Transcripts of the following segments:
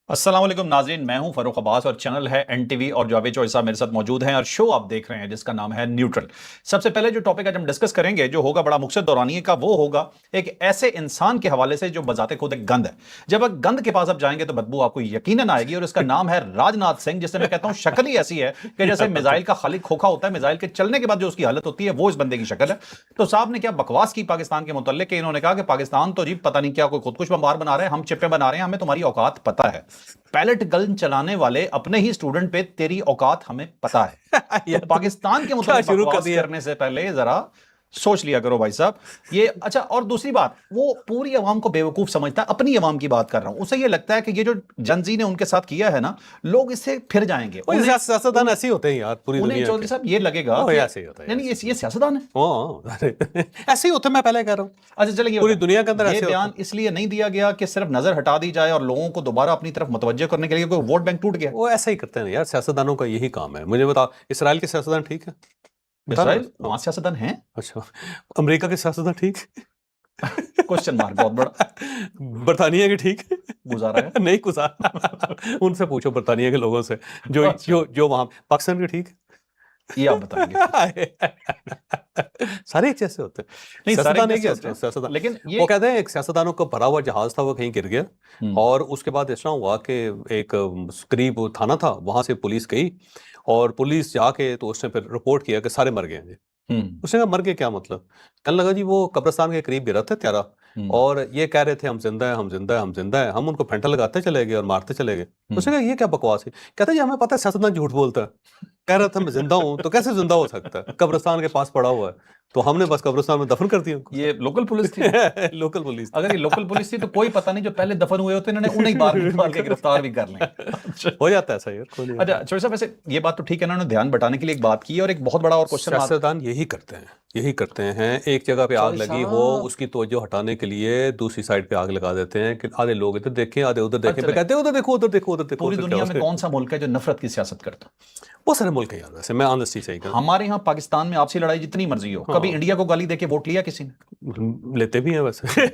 अस्सलाम वालेकुम नाज़रीन, मैं हूं फरूख अब्बास और चैनल है एनटीवी और जावेद चौधरी साहब मेरे साथ मौजूद हैं और शो आप देख रहे हैं जिसका नाम है न्यूट्रल। सबसे पहले जो टॉपिक आज हम डिस्कस करेंगे जो होगा बड़ा मुक़स्सद दौरानिये का, वो होगा एक ऐसे इंसान के हवाले से जो बजाते खुद एक गंद है। जब आप गंद के पास आप जाएंगे तो बदबू आपको यकीनन आएगी और इसका नाम है राजनाथ सिंह, जिसे मैं कहता हूं शक्ल ही ऐसी है कि जैसे मिसाइल का खाली खोखा होता है, मिसाइल के चलने के बाद जो उसकी हालत होती है वो इस बंदे की शक्ल है। तो साहब ने क्या बकवास की पाकिस्तान के मुतल्लिक, इन्होंने कहा कि पाकिस्तान तो जी पता नहीं क्या कोई खुदकुश बमबार बना रहे हैं, हम चिप्पे बना रहे हैं, हमें तुम्हारी औकात पता है। पैलेट गन चलाने वाले अपने ही स्टूडेंट पे तेरी औकात हमें पता है। तो पाकिस्तान के मुताबिक शुरू कर बकवास दिया। करने से पहले जरा सोच लिया करो भाई साहब। ये अच्छा, और दूसरी बात, वो पूरी अवाम को बेवकूफ समझता है, अपनी अवाम की बात कर रहा हूं। उसे ये लगता है कि ये जो जनजी ने उनके साथ किया है ना, लोग इससे फिर जाएंगे। सियासतदान ऐसे ही होते हैं यार, पूरी उन्हें दुनिया चौधरी के। साहब ये लगेगा ओ, कि ऐसे ही होता है, नहीं, ये सियासतदान है। हाँ, अरे, ऐसे ही होते हैं, मैं पहले कह रहा हूँ। अच्छा चलिए, ये पूरी बताएं, दुनिया के अंदर ये ऐसे होते बयान हैं। इसलिए नहीं दिया गया कि सिर्फ नजर हटा दी जाए और लोगों को दोबारा अपनी तरफ मुतवज्जह करने के लिए, कोई वोट बैंक टूट गया। वो ऐसा ही करते हैं यार, सियासतदानों का यही काम है। मुझे बता, इसराइल के सियासतदान ठीक है? बता ना। इसराइल वहां सियासतदान है? अच्छा, अमेरिका के सियासतदान ठीक क्वेश्चन मार्क बहुत बड़ा। बरतानिया के ठीक गुजारा है। नहीं गुजारा। उनसे पूछो बरतानिया के लोगों से, जो अच्छा। जो जो वहां पाकिस्तान के ठीक ये आप बताएंगे। सारे एक जैसे होते हैं। नहीं, सारे सियासतदान एक एक जैसे जैसे होते हैं, सियासतदान। लेकिन ये वो कहते हैं एक सियासतदानों का भरा हुआ जहाज था, वो कहीं गिर गया। हम्म, और उसके बाद ऐसा हुआ कि एक करीब थाना था, वहां से पुलिस गई और पुलिस जाके तो उसने फिर रिपोर्ट किया कि सारे मर गए हैं जी। हम्म, उसने कहा मर गए क्या मतलब? कहने लगा जी वो कब्रिस्तान के करीब गिरा था त्यारा, हम्म, और ये कह रहे थे हम जिंदा है, हम जिंदा है, हम जिंदा है। हम उनको फेंटा लगाते चले गए और मारते चले गए। उसने कहा ये क्या बकवास है? कहता जी हमें पता है सियासतदान झूठ बोलता है। कह रहा था मैं जिंदा हूं, तो कैसे जिंदा हो सकता है? कब्रिस्तान के पास पड़ा हुआ है, तो हमने बस कब्रिस्तान में दफन कर दिया उनको। ये लोकल पुलिस थी। Local police. अगर ये लोकल पुलिस थी तो कोई पता नहीं, जो पहले दफन हुए होते इन्होंने उन्हें बाहर निकाल के गिरफ्तार भी कर लें। अच्छा हो जाता है ऐसा यार, कोई नहीं अच्छा, होता। चौधरी साहब वैसे ये बात तो ठीक है, इन्होंने ध्यान बटाने के लिए एक बात की और एक बहुत बड़ा और क्वेश्चन मार्क। सियासतदान यही करते हैं, यही करते हैं। एक जगह पे आग चौधरी लगी हो, साहब उसकी तवज्जो हटाने के लिए दूसरी साइड पे आग लगा देते हैं कि आधे लोग इधर देखें, आधे उधर देखें, अच्छा, पे कहते हैं उधर देखो, उधर देखो, उधर देखो, पूरी उधर क्या दुनिया हो में रहा है। कौन सा मुल्क है जो नफरत की सियासत करता? बहुत सारे मुल्क हैं यार, वैसे मैं ऑनेस्टी सही कहूं। हमारे यहाँ पाकिस्तान में आपसी लड़ाई जितनी मर्जी हो, कभी हाँ, इंडिया को गाली देके वोट लिया किसी ने? लेते भी हैं वैसे।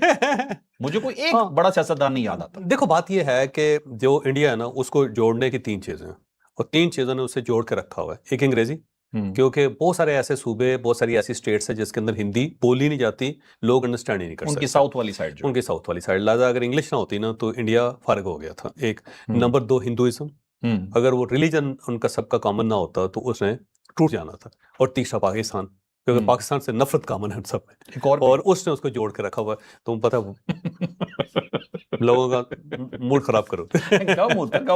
मुझे कोई एक हाँ, बड़ा सियासतदान नहीं याद आता। देखो बात यह है कि जो इंडिया है ना, उसको जोड़ने की तीन चीजें हैं, और तीन चीजों ने उसे जोड़ के रखा हुआ है। एक अंग्रेजी, क्योंकि बहुत सारे ऐसे सूबे, बहुत सारी ऐसी स्टेट्स है जिसके अंदर हिंदी बोली नहीं जाती, लोग अंडरस्टैंड ही नहीं कर उनकी सकते। साउथ वाली साइड जो उनकी साउथ वाली साइड, लिहाजा अगर इंग्लिश ना होती ना तो इंडिया फारग हो गया था। एक हम्म, नंबर दो, हिंदुइज्म, हम्म, अगर वो रिलीजन उनका सबका कॉमन ना होता तो उसने टूट जाना था। और तीसरा पाकिस्तान, क्योंकि हम्म, पाकिस्तान से नफरत कॉमन है सब में, एक और और उसने उसको जोड़ के रखा हुआ है। तुम पता है, लोगों का मूड खराब करो। गौ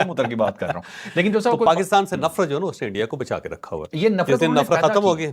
मूत्र की बात कर रहा हूँ, लेकिन जो तो साहब पाकिस्तान से नफरत जो है ना, उसने इंडिया को बचा के रखा हुआ है। ये जिस नफरत दिन उन्होंने नफरत पैदा खत्म की, होगी,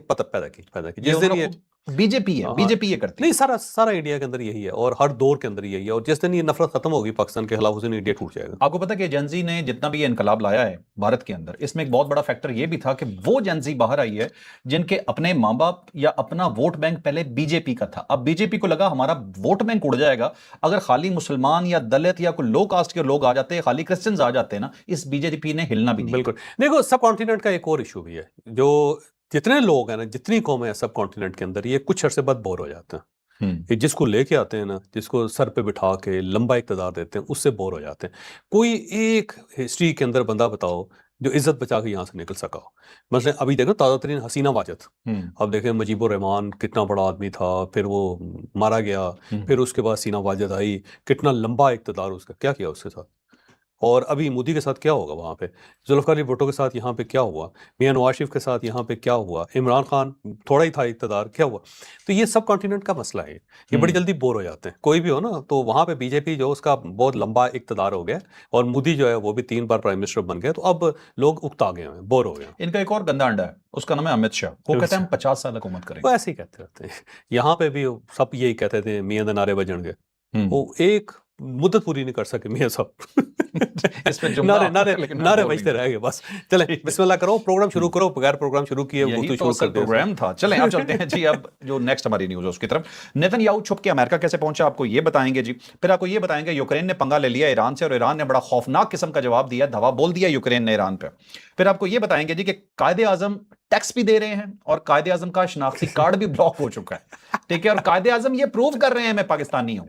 पैदा की ये जिस दिन ये, बीजेपी है, हाँ, बीजेपी ये करती नहीं, है। सारा सारा इंडिया के अंदर यही है, और हर दौर के अंदर यही है। और जिस दिन ये नफरत खत्म होगी पाकिस्तान के खिलाफ, उस दिन इंडिया टूट जाएगा। आपको पता है कि जेंजी ने जितना भी ये इनकलाब लाया है भारत के अंदर, इसमें एक बहुत बड़ा फैक्टर ये भी था कि वो जेंजी बाहर आई है जिनके अपने माँ बाप या अपना वोट बैंक पहले बीजेपी का था। अब बीजेपी को लगा हमारा वोट बैंक उड़ जाएगा अगर खाली मुसलमान या दलित या कोई लो कास्ट के लोग आ जाते, खाली क्रिश्चियंस आ जाते ना, इस बीजेपी ने हिलना भी नहीं। बिल्कुल। देखो, सब कॉन्टिनेंट का एक और इशू भी है, जो जितने लोग हैं ना, जितनी कौमें हैं सब कॉन्टिनेंट के अंदर, ये कुछ अरसे बाद बोर हो जाते हैं। ये जिसको लेके आते हैं ना, जिसको सर पे बिठा के लंबा इक़्तिदार देते हैं, उससे बोर हो जाते हैं। कोई एक हिस्ट्री के अंदर बंदा बताओ जो इज्जत बचा के यहाँ से निकल सका हो। मतलब अभी देखो ताज़ा तरीन हसीना वाजद, अब देखें मुजीबुर रहमान कितना बड़ा आदमी था, फिर वो मारा गया, फिर उसके बाद हसीना वाजद आई, कितना लंबा इक़्तिदार उसका, क्या किया उसके साथ। और अभी मोदी के साथ क्या होगा वहाँ पे, जुल्फ़िकार अली भुट्टो के साथ यहाँ पे क्या हुआ, मियां नवाज शरीफ के साथ यहाँ पे क्या हुआ, इमरान खान थोड़ा ही था इक़्तिदार, क्या हुआ। तो ये सब कॉन्टिनेंट का मसला है, ये बड़ी जल्दी बोर हो जाते हैं। कोई भी हो ना, तो वहाँ पे बीजेपी जो उसका बहुत लंबा इक़्तिदार हो गया, और मोदी जो है वो भी 3 बार प्राइम मिनिस्टर बन गए, तो अब लोग उकता गए हैं, बोर हो गए हैं। इनका एक और गंदा अंडा है, उसका नाम है अमित शाह। वो कहते हैं हम 50 साल हुकूमत वो करेंगे। ऐसे ही कहते रहते हैं, यहाँ पे भी सब यही कहते थे, मियां दे नारे बजणगे। वो एक मुद्दत पूरी नहीं कर सके मियां साहब। इस पे जुमला नारे नारे लेकिन मैं नारे बोल बजते नहीं रह गए बस। चले बिस्मिल्लाह करो, प्रोग्राम शुरू करो, बगैर प्रोग्राम शुरू किए यही तो तो शुरू असल कर दिया। प्रोग्राम था। चलें अब चलते हैं जी, अब जो नेक्स्ट हमारी न्यूज़ है उसकी तरफ। नेतन्याहू छुप के अमेरिका कैसे पहुंचा, आपको ये बताएंगे जी। फिर आपको ये बताएंगे यूक्रेन ने पंगा ले लिया ईरान से, और ईरान ने बड़ा खौफनाक किस्म का जवाब दिया, धवा बोल दिया यूक्रेन ने ईरान पे। फिर आपको ये बताएंगे जी कि कायदे आजम टैक्स भी दे रहे हैं और कायदे आजम का शनाख्ती कार्ड भी ब्लॉक हो चुका है, ठीक है, और कायदे आजम ये प्रूव कर रहे हैं मैं पाकिस्तानी हूं।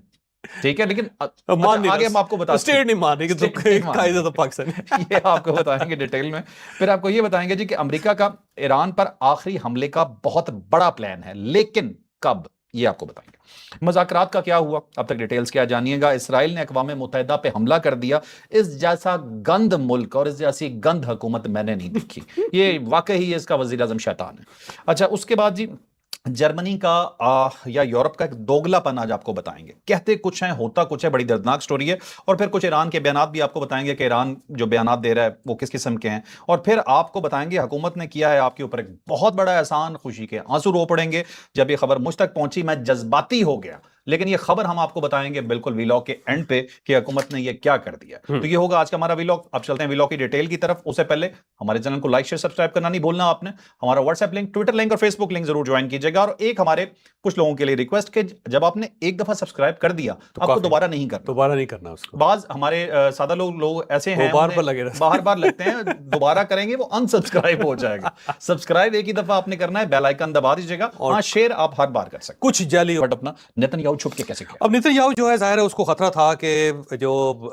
ठीक है, लेकिन मान नहीं आगे हम आपको बताते स्टेट नहीं मान रही कि State नहीं मान कायदा तो पाकिस्तान है। ये आपको बताएंगे डिटेल में। फिर आपको ये बताएंगे जी कि अमेरिका का ईरान पर आखिरी हमले का बहुत बड़ा प्लान है, लेकिन कब, ये आपको बताएंगे। मुज़ाकरात का क्या हुआ, अब तक डिटेल्स क्या जानिएगा। इसराइल ने अक़वाम मुत्तहिदा पे हमला कर दिया। इस जैसा गंद मुल्क और इस जैसी गंद हुकूमत मैंने नहीं देखी। ये वाकई ही इसका वज़ीर आज़म शैतान है। अच्छा, उसके बाद जी जर्मनी का या यूरोप का एक दोगलापन आज आपको बताएंगे। कहते कुछ है, होता कुछ है, बड़ी दर्दनाक स्टोरी है। और फिर कुछ ईरान के बयानात भी आपको बताएंगे कि ईरान जो बयानात दे रहा है वो किस किस्म के हैं। और फिर आपको बताएंगे हुकूमत ने किया है आपके ऊपर एक बहुत बड़ा एहसान, खुशी के आंसू रो पड़ेंगे। जब ये खबर मुझ तक पहुंची मैं जज्बाती हो गया, लेकिन ये खबर हम आपको बताएंगे बिल्कुल वीलॉग के एंड पे कि हुकूमत ने ये क्या कर दिया। तो ये होगा आज का हमारा वीलॉग। अब चलते हैं वीलॉग की डिटेल की तरफ। उससे पहले हमारे चैनल को लाइक शेयर सब्सक्राइब करना नहीं भूलना आपने। हमारा व्हाट्सएप लिंक, ट्विटर लिंक और फेसबुक लिंक जरूर ज्वाइन कीजिएगा। और एक हमारे कुछ लोगों के लिए रिक्वेस्ट कि जब आपने एक दफा सब्सक्राइब कर दिया तो आपको दोबारा नहीं करना उसको। बाज हमारे सादा लोग ऐसे हैं, बार बार लगते हैं, दोबारा करेंगे वो अनसब्सक्राइब हो जाएगा। सब्सक्राइब एक ही दफा आपने करना है, बेल आइकन दबा दीजिएगा। हाँ, शेयर आप हर बार कर सकते कुछ जाली। बट अपना नेतन्याहू छुप के कैसे किया? अब नेतन्याहू जो है, जाहिर है उसको खतरा था कि जो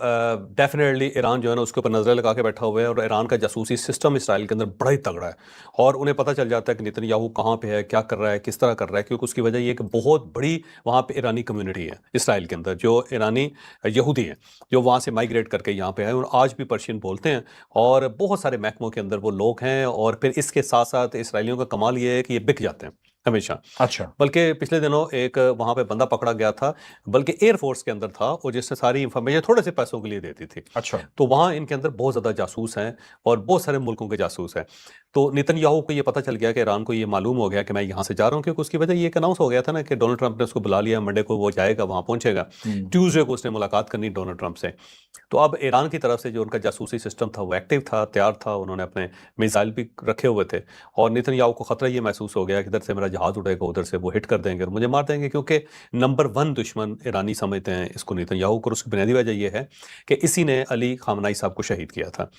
डेफिनेटली ईरान जो है ना उसके ऊपर नजर लगा के बैठा हुआ है, और ईरान का जासूसी सिस्टम इसराइल के अंदर बड़ा ही तगड़ा है। और उन्हें पता चल जाता है कि नेतन्याहू कहाँ पे है, क्या कर रहा है, किस तरह कर रहा है, क्योंकि उसकी वजह ये कि बहुत बड़ी वहाँ पे ईरानी कम्युनिटी है इसराइल के अंदर, जो ईरानी यहूदी हैं, जो वहाँ से माइग्रेट करके यहाँ पे आए और आज भी पर्शियन बोलते हैं। और बहुत सारे महकमों के अंदर वो लोग हैं। और फिर इसके साथ साथ इसराइलियों का कमाल ये है कि ये बिक जाते हैं हमेशा। अच्छा, बल्कि पिछले दिनों एक वहां पे बंदा पकड़ा गया था, बल्कि एयरफोर्स के अंदर था, और जिसने सारी इंफॉर्मेशन थोड़े से पैसों के लिए देती थी। अच्छा, तो वहां इनके अंदर बहुत ज़्यादा जासूस हैं और बहुत सारे मुल्कों के जासूस हैं। तो नेतन्याहू को ये पता चल गया कि ईरान को ये मालूम हो गया कि मैं यहाँ से जा रहा हूँ, क्योंकि उसकी वजह ये अनाउंस हो गया था ना कि डोनाल्ड ट्रंप ने उसको बुला लिया, मंडे को वो जाएगा, वहाँ पहुंचेगा, ट्यूसडे को उसने मुलाकात करनी डोनाल्ड ट्रंप से। तो अब ईरान की तरफ से जो उनका जासूसी सिस्टम था वो एक्टिव था, तैयार था, उन्होंने अपने मिसाइल भी रखे हुए थे। और नेतन्याहू को खतरा ये महसूस हो गया कि इधर से मेरा जहाज़ उड़ेगा, उधर से वो हिट कर देंगे और मुझे मार देंगे, क्योंकि नंबर 1 दुश्मन ईरानी समझते हैं इसको नेतन्याहू को। उसकी बुनियादी वजह यह है कि इसी ने अली खामनाई साहब को शहीद किया था।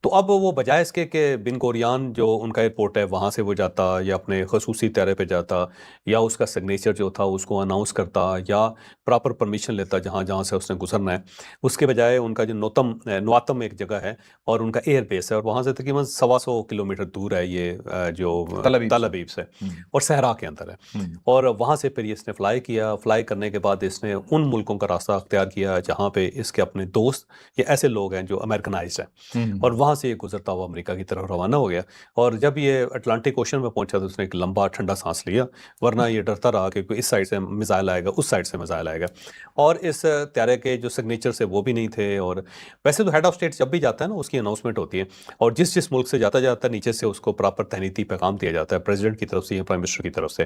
तो अब वो बजाय इसके कि बिन गोरियान जो उनका एयरपोर्ट है वहाँ से वो जाता, या अपने खसूसी तैयारे पे जाता, या उसका सिग्नेचर जो था उसको अनाउंस करता, या प्रॉपर परमिशन लेता जहाँ जहाँ से उसने गुजरना है, उसके बजाय उनका जो नवातम एक जगह है और उनका एयर बेस है, और वहाँ से तकरीबन 125 किलोमीटर दूर है ये जो तल अबीब से, और सहरा के अंदर है। और वहाँ से फिर इसने फ्लाई किया। फ्लाई करने के बाद इसने उन मुल्कों का रास्ता अख्तियार किया जहाँ पे इसके अपने दोस्त या ऐसे लोग हैं जो अमेरिकनाइज्ड हैं, और वहाँ से ये गुजरता हुआ अमेरिका की तरफ रवाना हो गया। और जब ये अटलांटिक ओशन में पहुंचा तो उसने एक लंबा ठंडा सांस लिया, वरना ये डरता रहा कि कोई इस साइड से मिसाइल आएगा, उस साइड से मिसाइल आएगा। और इस त्यारे के जो सिग्नेचर से वो भी नहीं थे। और वैसे तो हेड ऑफ स्टेट जब भी जाता है ना उसकी अनाउंसमेंट होती है, और जिस जिस मुल्क से जाता है नीचे से उसको प्रॉपर तहनीती पैगाम दिया जाता है प्रेसिडेंट की तरफ से या प्राइम मिनिस्टर की तरफ से,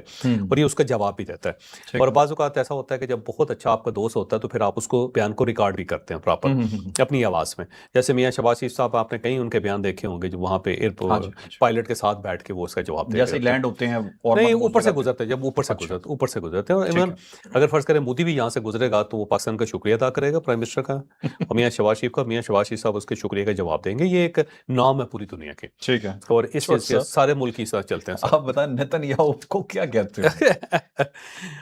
और ये उसका जवाब भी देता है। और बाज़ औक़ात ऐसा होता है कि जब बहुत अच्छा आपका दोस्त होता है तो फिर आप उसको बयान को रिकॉर्ड भी करते हैं प्रॉपर अपनी आवाज़ में। जैसे मियां शहबाज शरीफ साहब, आपने कई उनके बयान देखे होंगे जो वहाँ पे एयरपोर्ट पायलट के साथ बैठ के वो उसका जवाब देते हैं, जैसे लैंड होते हैं और नहीं ऊपर से गुजरते हैं, जब ऊपर से गुजरते हैं। और इवन अगर फर्ज करें मोदी भी यहाँ से गुजरेगा तो वो पाकिस्तान का शुक्रिया अदा करेगा प्राइम मिनिस्टर का, और मियां शहबाज शरीफ का। मियां शहबाज शरीफ साहब उसके शुक्रिया का जवाब देंगे। ये एक नाम है पूरी दुनिया के। ठीक है, और इस चीज से सारे मुल्क ही साथ चलते हैं। आप बताएं नेतन्याहू को क्या कहते हैं?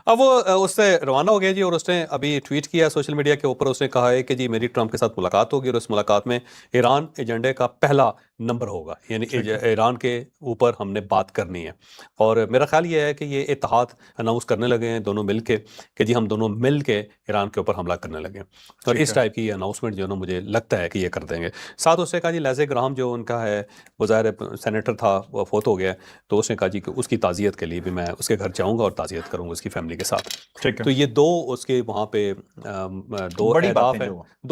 अब वो उससे रवाना हो गया जी, और उसने अभी ट्वीट किया सोशल मीडिया के ऊपर। उसने कहा है कि जी मेरी ट्रंप के साथ मुलाकात होगी, और उस मुलाकात में ईरान एजेंडे का पहला नंबर होगा, यानी ईरान के ऊपर हमने बात करनी है। और मेरा ख्याल ये है कि ये इत्तेहाद अनाउंस करने लगे हैं दोनों मिल के कि जी हम दोनों मिल के ईरान के ऊपर हमला करने लगे। और इस टाइप की ये अनाउंसमेंट जो है ना मुझे लगता है कि ये कर देंगे। साथ उसने कहा जी लेज़े ग्राहम जो उनका है वो ज़ाहिर सेनेटर था, वो फोत हो गया, तो उसने कहा जी कि उसकी ताज़ियत के लिए भी मैं उसके घर जाऊँगा और ताज़ियत करूँगा उसकी फैमिली के साथ। तो ये दो उसके वहाँ पे दो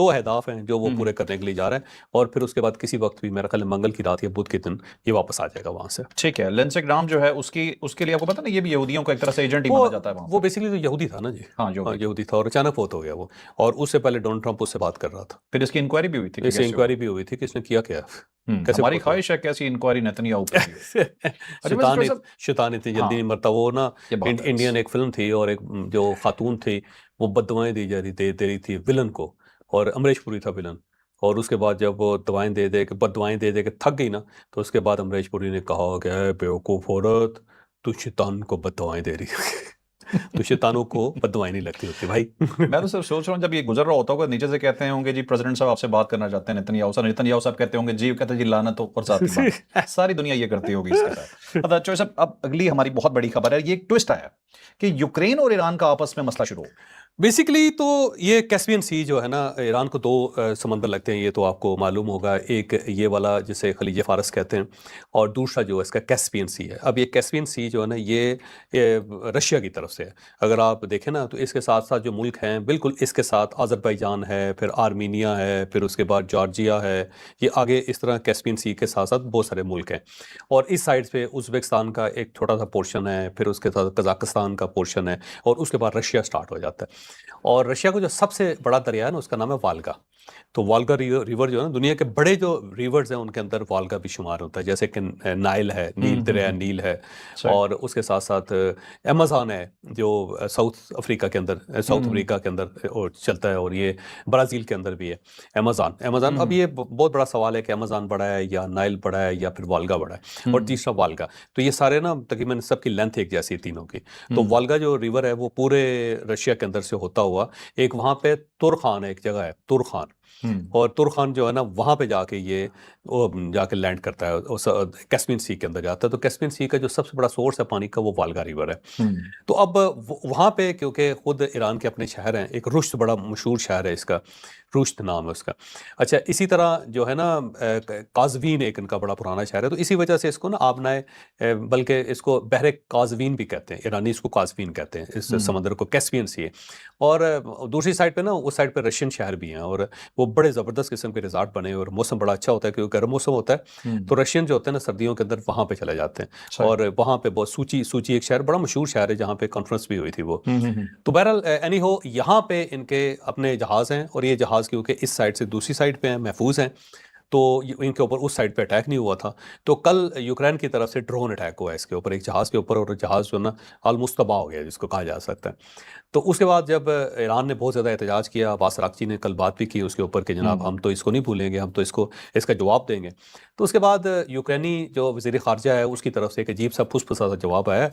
अहदाफ हैं जो वो पूरे करने के लिए जा रहे हैं। और फिर उसके बाद किसी वक्त भी मेरा ख्याल मंगल की रात या बुध के दिन ये वापस आ जाएगा वहाँ से। ठीक है, लिंडसे ग्राहम जो है उसके लिए आपको पता ना, ये भी यहूदियों का एक तरह से एजेंट ही माना जाता है वहाँ। वो बेसिकली तो यहूदी था ना जी। हाँ, यहूदी था, और अचानक फोत हो गया वो। और उससे पहले डोनाल्ड ट्रंप उससे बात कर रहा था। फिर इसकी इंक्वायरी भी हुई थी, इससे इंक्वायरी भी हुई थी कि इसने किया क्या। हमारी ख्वाहिश है कैसी इंक्वायरी नेतन्याहू पे। शैतान इतनी जल्दी नहीं मरता। वो ना इंडियन एक फिल्म थी, और एक जो खातून थी वो बददुआएं दे रही थी विलन को, और अमरीश पुरी था विलन। और उसके बाद जब वो बददुआएं दे के थक गई ना, तो उसके बाद अमरीश पुरी ने कहा कि बेवकूफ़ औरत, तू शैतान को बददुआएं दे रही है। तो शैतानों को बददुआएं नहीं लगती होती भाई। मैं तो सिर्फ सोच रहा हूँ जब ये गुजर रहा होता होगा नीचे से कहते होंगे जी प्रेसिडेंट साहब आपसे बात करना चाहते हैं नेतन्याहू साहब कहते होंगे जी, कहते हैं जी लानत हो और साथ ही बात सारी दुनिया ये करती होगी इसके साथ। अच्छा चौधरी साहब, अब अगली हमारी बहुत बड़ी खबर है, ये एक ट्विस्ट आया कि यूक्रेन और ईरान का आपस में मसला शुरू हो गया। बेसिकली तो ये कैस्पियन सी जो है ना, ईरान को दो समंदर लगते हैं, ये तो आपको मालूम होगा। एक ये वाला जिसे खलीज फारस कहते हैं और दूसरा जो है इसका कैस्पियन सी है। अब ये कैस्पियन सी जो है ना ये रशिया की तरफ से है। अगर आप देखें ना तो इसके साथ साथ जो मुल्क हैं बिल्कुल इसके साथ अज़रबैजान है, फिर आर्मीनिया है, फिर उसके बाद जॉर्जिया है, ये आगे इस तरह कैस्पियन सी के साथ साथ बहुत सारे मुल्क हैं। और इस साइड पे उज़्बेकिस्तान का एक छोटा सा पोर्शन है, फिर उसके साथ कज़ाकिस्तान का पोर्शन है और उसके बाद रशिया स्टार्ट हो जाता है। और रशिया का जो सबसे बड़ा दरिया है ना उसका नाम है वाल्गा। तो वाल्गा रिवर जो है ना, दुनिया के बड़े जो रिवर्स हैं उनके अंदर वाल्गा भी शुमार होता है। जैसे कि नाइल है, नील दरिया नील है, और उसके साथ साथ अमेज़न है जो साउथ अफ्रीका के अंदर और चलता है, और ये ब्राज़ील के अंदर भी है अमेज़न। अब ये बहुत बड़ा सवाल है कि अमेज़न बड़ा है या नाइल बड़ा है या फिर वाल्गा बड़ा है, और तीसरा वाल्गा। तो ये सारे ना तकरीबन सबकी लेंथ एक जैसी है तीनों की। तो वाल्गा जो रिवर है वो पूरे रशिया के अंदर से होता हुआ एक वहाँ पे तुरखान है, एक जगह है तुरखान, और तुरखान जो है ना वहाँ पे जाके ये जाके लैंड करता है, कैस्पियन सी के अंदर जाता है। तो कैस्पियन सी का जो सबसे बड़ा सोर्स है पानी का वो वाल्गा रिवर है। तो अब वहाँ पे क्योंकि खुद ईरान के अपने शहर हैं, एक रुश्त बड़ा मशहूर शहर है इसका, रुश्त नाम है उसका। अच्छा, इसी तरह जो है ना काजवीन एक इनका बड़ा पुराना शहर है, तो इसी वजह से इसको ना आबनाए बल्कि इसको बहरे काजवीन भी कहते हैं, ईरानी इसको काजवीन कहते हैं इस समंदर को, कैस्पियन सी है। और दूसरी साइड पे ना उस साइड पे रशियन शहर भी हैं, और वो बड़े ज़बरदस्त किस्म के रिजॉर्ट बने, और मौसम बड़ा अच्छा होता है क्योंकि गर्म मौसम होता है। तो रशियन जो होते हैं ना सर्दियों के अंदर वहाँ पे चले जाते हैं, और वहाँ पे बहुत सूची एक शहर बड़ा मशहूर शहर है जहाँ पे कॉन्फ्रेंस भी हुई थी वो। तो बहरहाल एनी हो, यहाँ पे इनके अपने जहाज़ हैं, और ये जहाज़ क्योंकि इस साइड से दूसरी साइड पे हैं, महफूज हैं, तो इनके ऊपर उस साइड पे अटैक नहीं हुआ था। तो कल यूक्रेन की तरफ से ड्रोन अटैक हुआ है इसके ऊपर, एक जहाज़ के ऊपर, और जहाज़ जो ना ऑलमोस्ट तबाह हो गया जिसको कहा जा सकता है। तो उसके बाद जब ईरान ने बहुत ज़्यादा एहतजाज किया, अब्बास अराग़ची ने कल बात भी की उसके ऊपर कि जनाब हम तो इसको नहीं भूलेंगे, हम तो इसका जवाब देंगे। तो उसके बाद यूक्रेनी जो वज़ीर ख़ारजा है उसकी तरफ से एक अजीब सा फुसफुसा सा जवाब आया,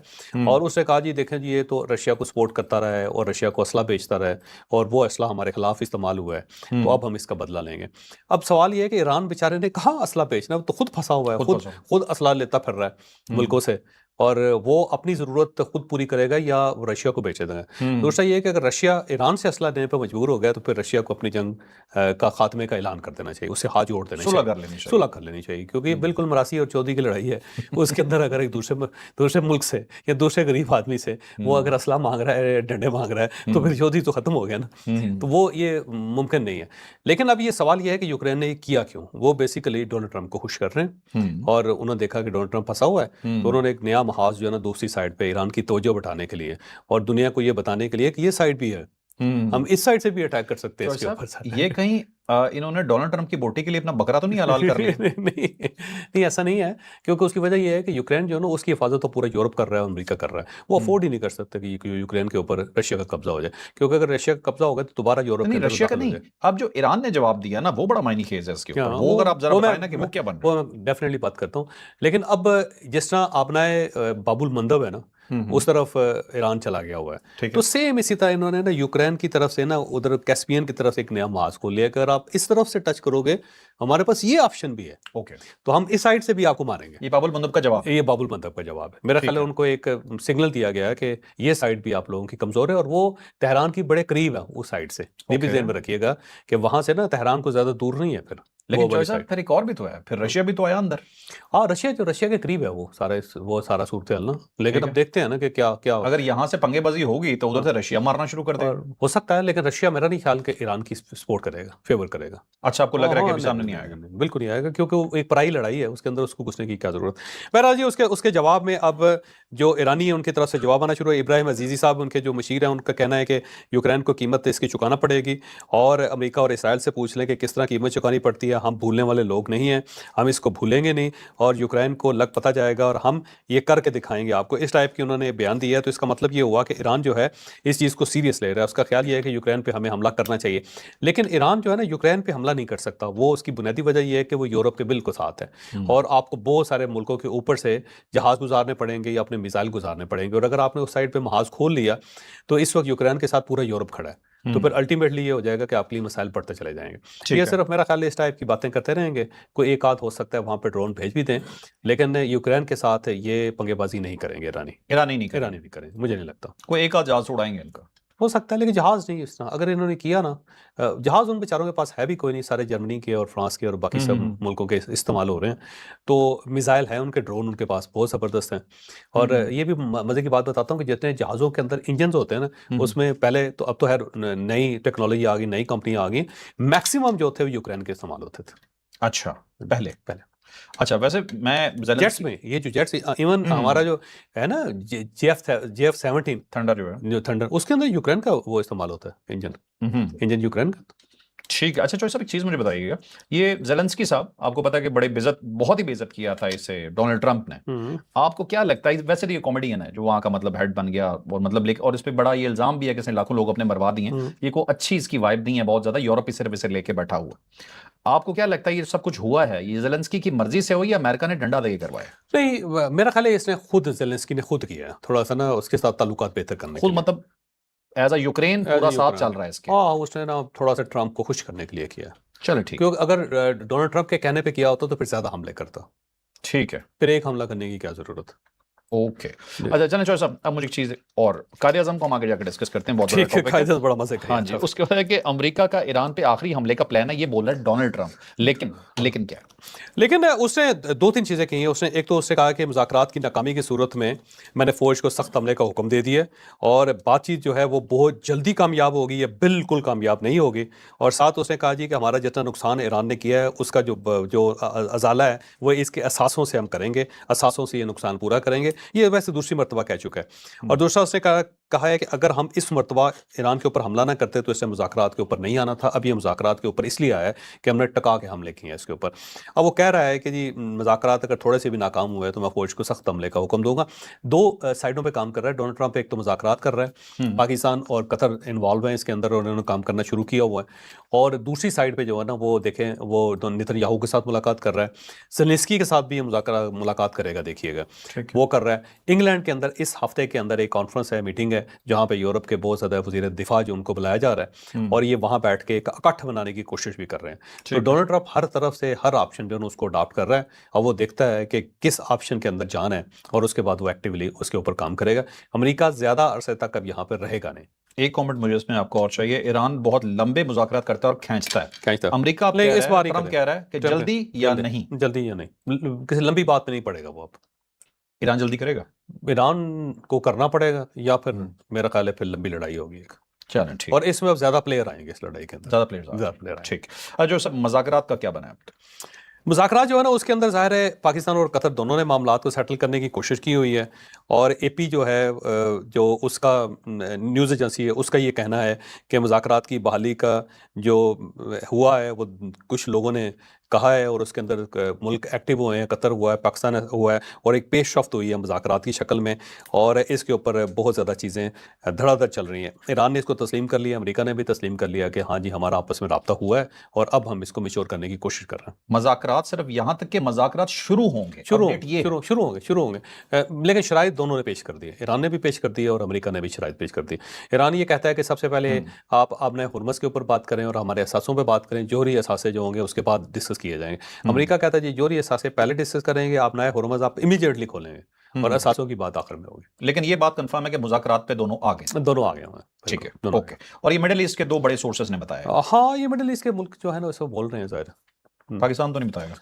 और उसने कहा जी देखें जी ये तो रशिया को सपोर्ट करता रहा है और रशिया को असला बेचता रहा है, और वो असला हमारे खिलाफ इस्तेमाल हुआ है, तो अब हम इसका बदला लेंगे। अब सवाल ये है कि ईरान बेचारे ने कहाँ असला बेचना, तो खुद फंसा हुआ है, खुद असला लेता फिर रहा है मुल्कों से, और वो अपनी ज़रूरत खुद पूरी करेगा या रशिया को बेचे देगा। दूसरा ये है कि अगर रशिया ईरान से असला देने पर मजबूर हो गया तो फिर रशिया को अपनी जंग का खात्मे का ऐलान कर देना चाहिए, उससे हाथ जोड़ देना चाहिए, सुलह कर लेनी चाहिए, क्योंकि बिल्कुल मरासी और चौधरी की लड़ाई है। उसके अंदर अगर एक दूसरे मुल्क से या दूसरे गरीब आदमी से वो अगर असला मांग रहा है, डंडे मांग रहा है, तो फिर चौधरी तो ख़त्म हो गया ना। तो वो ये मुमकिन नहीं है। लेकिन अब ये सवाल ये है कि यूक्रेन ने किया क्यों। वो बेसिकली डोनाल्ड ट्रंप को खुश कर रहे हैं, और उन्होंने देखा कि डोनाल्ड ट्रंप फंसा हुआ है, तो उन्होंने एक नया महाज जो है ना दूसरी साइड पे ईरान की तवज्जो बढ़ाने के लिए और दुनिया को ये बताने के लिए कि ये साइड भी है, हम इस साइड से भी अटैक कर सकते हैं इसके ऊपर। ये कहीं इन्होंने डोनाल्ड ट्रंप की बोटी के लिए अपना बकरा तो नहीं हलाल कर लिया? नहीं, ऐसा नहीं है, क्योंकि उसकी वजह यह है कि यूक्रेन जो है ना उसकी हिफाजत तो पूरा यूरोप कर रहा है, अमेरिका कर रहा है। वो अफोर्ड ही नहीं कर सकते कि यूक्रेन के ऊपर रशिया का कब्जा हो जाए, क्योंकि अगर रशिया का कब्जा होगा तो दोबारा यूरोप नहीं, रशिया का नहीं, अब जो ईरान ने जवाब दिया ना वो बड़ा मायने खेज है इसके ऊपर। वो अगर आप जरा बताएं ना कि वो क्या बन रहा है। वो मैं डेफिनेटली बात करता हूँ, लेकिन अब जिस तरह आपने बाबुल मंदब है ना उस तरफ ईरान चला गया हुआ है, तो सेम इसी तरह इन्होंने ना यूक्रेन की तरफ से ना उधर कैस्पियन की तरफ से एक नया महाज को लेकर आप इस तरफ से टच करोगे, हमारे पास ये ऑप्शन भी है। ओके, तो हम इस साइड से भी आपको मारेंगे। ये बाबुल मंदब का जवाब, ये बाबुल मंदब का जवाब है। मेरा ख्याल है उनको एक सिग्नल दिया गया है कि ये साइड भी आप लोगों की कमजोर है, और वो तेहरान की बड़े करीब है उस साइड से। ये भी ध्यान में रखिएगा कि वहां से ना तेहरान को ज्यादा दूर नहीं है फिर। लेकिन फिर एक और भी तो है, फिर रशिया भी तो आया अंदर। हाँ, रशिया के करीब है वो सारा सूरत हाल ना। लेकिन अब देखते हैं ना कि क्या अगर यहाँ से पंगेबाजी होगी तो उधर से रशिया मारना शुरू कर देगा। हो सकता है, लेकिन रशिया मेरा नहीं ख्याल कि ईरान की सपोर्ट करेगा, फेवर करेगा। अच्छा, आपको लग रहा है कि अभी सामने नहीं आएगा? बिल्कुल नहीं आएगा, क्योंकि वो एक पराई लड़ाई है, उसके अंदर उसको घुसने की क्या जरूरत। बहरहाल जी उसके जवाब में अब जो ईरानी है उनकी तरफ से जवाब आना शुरू है। इब्राहिम अजीजी साहब उनके जो मशीर हैं, उनका कहना है कि यूक्रेन को कीमत इसकी चुकाना पड़ेगी, और अमेरिका और इसराइल से पूछ लें कि किस तरह कीमत चुकानी पड़ती है। लिया, हम भूलने वाले लोग नहीं हैं, हम इसको भूलेंगे नहीं और यूक्रेन को लग पता जाएगा और हम ये करके दिखाएंगे आपको। इस टाइप की उन्होंने बयान दिया है। तो इसका मतलब ये हुआ कि ईरान जो है इस चीज़ को सीरियस ले रहा है। उसका ख्याल ये है कि यूक्रेन पे हमें हमला करना चाहिए। लेकिन ईरान जो है ना यूक्रेन पे हमला नहीं कर सकता। वो उसकी बुनियादी वजह ये है कि वो यूरोप के बिल्कुल साथ है और आपको बहुत सारे मुल्कों के ऊपर से जहाज़ गुजारने पड़ेंगे या अपने मिसाइल गुजारने पड़ेंगे। और अगर आपने उस साइड पे महाज खोल लिया तो इस वक्त यूक्रेन के साथ पूरा यूरोप खड़ा है। तो फिर अल्टीमेटली ये हो जाएगा कि आपके लिए मिसाइल पड़ते चले जाएंगे। ये सिर्फ मेरा ख्याल है इस टाइप की बातें करते रहेंगे। कोई एक आध हो सकता है वहां पे ड्रोन भेज भी दें, लेकिन यूक्रेन के साथ ये पंगेबाजी नहीं करेंगे ईरानी नहीं करेंगे, मुझे नहीं लगता। कोई एक आध जहाज उड़ाएंगे इनका, हो सकता है, लेकिन जहाज नहीं इस तरह अगर इन्होंने किया ना, जहाज उन बेचारों के पास है भी कोई नहीं, सारे जर्मनी के और फ्रांस के और बाकी सब मुल्कों के इस्तेमाल हो रहे हैं। तो मिसाइल है उनके, ड्रोन उनके पास बहुत ज़बरदस्त हैं। और ये भी मज़े की बात बताता हूँ कि जितने जहाज़ों के अंदर इंजन होते हैं ना, उसमें पहले तो, अब तो है नई टेक्नोलॉजी आ गई, नई कंपनियाँ आ गई, मैक्सिमम जो थे वो यूक्रेन के इस्तेमाल होते थे। अच्छा, पहले अच्छा। वैसे मैं जेट्स में ये जो जेट्स इवन हमारा जो है ना JF-17 थंडर जो थंडर, उसके अंदर यूक्रेन का वो इस्तेमाल होता है इंजन यूक्रेन का। ठीक है। अच्छा चौधरी साहब, एक चीज मुझे बताइएगा, ये ज़ेलेंस्की साहब, आपको पता है कि बड़े बहुत ही बेइज्जत किया था इससे डोनाल्ड ट्रंप ने। आपको क्या लगता है, वैसे तो ये कॉमेडियन है जो वहां का मतलब हेड बन गया और मतलब और इस पे बड़ा ये इल्जाम भी है कि इसने लाखों लोग अपने मरवा दिए हैं, ये कोई अच्छी इसकी वाइब नहीं है, बहुत ज्यादा यूरोप सिर्फ इसे लेके बैठा हुआ। आपको क्या लगता है ये सब कुछ हुआ है, ये ज़ेलेंस्की की मर्जी से हुई या अमेरिका ने डंडा देके करवाया? नहीं, मेरा ख्याल है इसने खुद, ज़ेलेंस्की ने खुद किया है, थोड़ा सा ना उसके साथ ताल्लुकात बेहतर करने के लिए। मतलब एज अ यूक्रेन पूरा साथ चल रहा है इसके? हाँ, उसने ना थोड़ा सा ट्रंप को खुश करने के लिए किया। चलो ठीक, क्योंकि अगर डोनाल्ड ट्रंप के कहने पे किया होता तो फिर ज्यादा हमले करता। ठीक है, फिर एक हमला करने की क्या जरूरत। ओके। अच्छा चलें चौधरी साहब, अब मुझे एक चीज और, कायदे आज़म को हम आगे जाकर डिस्कस करते हैं, बहुत बड़ा टॉपिक है, बड़ा मजे का। हाँ जी। उसके बाद है कि अमेरिका का ईरान पे आखिरी हमले का प्लान है, ये बोल रहा है डोनाल्ड ट्रंप, लेकिन क्या? लेकिन उसने दो तीन चीज़ें की हैं। उसने एक तो उसने कहा कि मुज़ाकरात की नाकामी की सूरत में मैंने फ़ौज को सख्त हमले का हुक्म दे दिया और बातचीत जो है वो बहुत जल्दी कामयाब होगी या बिल्कुल कामयाब नहीं होगी। और साथ उसने कहा जी कि हमारा जितना नुकसान ईरान ने किया है उसका जो अजाला है वो इसके असासों से हम करेंगे, असासों से ये नुकसान पूरा करेंगे। ये वैसे दूसरी मरतबा कह चुका है। और दूसरा उसने कहा है कि अगर हम इस मरतबा ईरान के ऊपर हमला ना करते तो इससे मुज़ाकरात के ऊपर नहीं आना था। अब ये मुज़ाकरात के ऊपर इसलिए आया है कि हमने टका के हमले किए हैं इसके ऊपर। अब वो कह रहा है कि जी मुज़ाकरात अगर थोड़े से भी नाकाम हुए तो मैं फ़ौज को सख्त हमले का हुक्म दूंगा। दो साइडों पे काम कर रहा है डोनाल्ड ट्रंप। एक तो मुज़ाकरात कर रहा है, पाकिस्तान और कतर इन्वॉल्व हैं इसके अंदर और उन्होंने काम करना शुरू किया हुआ है। और दूसरी साइड पे जो है ना वो देखें, वो नेतन्याहू के साथ मुलाकात कर रहा है, ज़ेलेंस्की के साथ भी मुलाकात करेगा, देखिएगा वो कर रहा है। इंग्लैंड के अंदर इस हफ्ते के अंदर एक कॉन्फ्रेंस है, मीटिंग है, जहाँ पे यूरोप के बहुत ज़्यादा वज़ीर दिफा जो उनको बुलाया जा रहा है और ये वहाँ बैठ के एक इकट्ठ बनाने की कोशिश भी कर रहे हैं। तो डोनाल्ड ट्रंप हर तरफ से हर ऑप्शन जो है उसको अडॉप्ट कर रहा है और वो देखता है कि किस ऑप्शन के अंदर जाना है और उसके बाद वो एक्टिवली उसके ऊपर काम करेगा। अमेरिका ज़्यादा अरसे तक अब यहाँ पर रहेगा नहीं। एक कमेंट मुझे इसमें आपको और चाहिए, ईरान बहुत लंबे मुज़ाकरात करता है और खींचता है। अमेरिका इस बार ट्रंप कह रहा है कि जल्दी या नहीं, किसी लंबी बात में नहीं पड़ेगा वो। अब ईरान जल्दी करेगा, ईरान को करना पड़ेगा या फिर मेरा ख्याल है फिर लंबी लड़ाई होगी एक। चलें ठीक। और इसमें अब ज्यादा प्लेयर आएंगे इस लड़ाई के अंदर, ज्यादा प्लेयर ठीक। जो सब मुज़ाकरात का क्या बना है? मुज़ाकरात जो है ना उसके अंदर ज़ाहिर है पाकिस्तान और कतर दोनों ने मामलात को सेटल करने की कोशिश की हुई है। और एपी जो है जो उसका न्यूज़ एजेंसी है उसका ये कहना है कि मुज़ाकरात की बहाली का जो हुआ है वो कुछ लोगों ने कहा है और उसके अंदर मुल्क एक्टिव हुए हैं, कतर हुआ है, पाकिस्तान हुआ है और एक पेशरफ्त हुई है मुज़ाकरात की शक्ल में। और इसके ऊपर बहुत ज़्यादा चीज़ें धड़ाधड़ चल रही हैं। ईरान ने इसको तस्लीम कर लिया, अमेरिका ने भी तस्लीम कर लिया कि हाँ जी हमारा आपस में रब्ता हुआ है और अब हम इसको मिच्योर करने की कोशिश कर रहे हैं। मुज़ाकरात सिर्फ यहाँ तक के मुज़ाकरात शुरू होंगे, शुरू होंगे, लेकिन शराइत दोनों ने पेश कर दिए, ईरान ने भी पेश कर दी और अमेरिका ने भी शराइत पेश कर दी। ईरान ये कहता है कि सबसे पहले आप अपने हुर्मस के ऊपर बात करें और हमारे असासों पर बात करें, जोहरी असासे जो होंगे उसके बाद डिस्कस किए जाएंगे। अमेरिका कहता है जी जोहरी असासे पहले डिस्कस करेंगे, आप नए हुर्मस आप इमीडिएटली खोलेंगे और असासों की बात आखिर में होगी। लेकिन ये बात कंफर्म है कि मुज़ाकरात पे दोनों आ गए हैं। ठीक है, ओके। और ये मिडिल ईस्ट के दो बड़े सोर्सेस ने बताया। हाँ, ये मिडिल ईस्ट के मुल्क जो है ना वो बोल रहे हैं ज़ाहिर। पाकिस्तान तो नहीं बताएगा?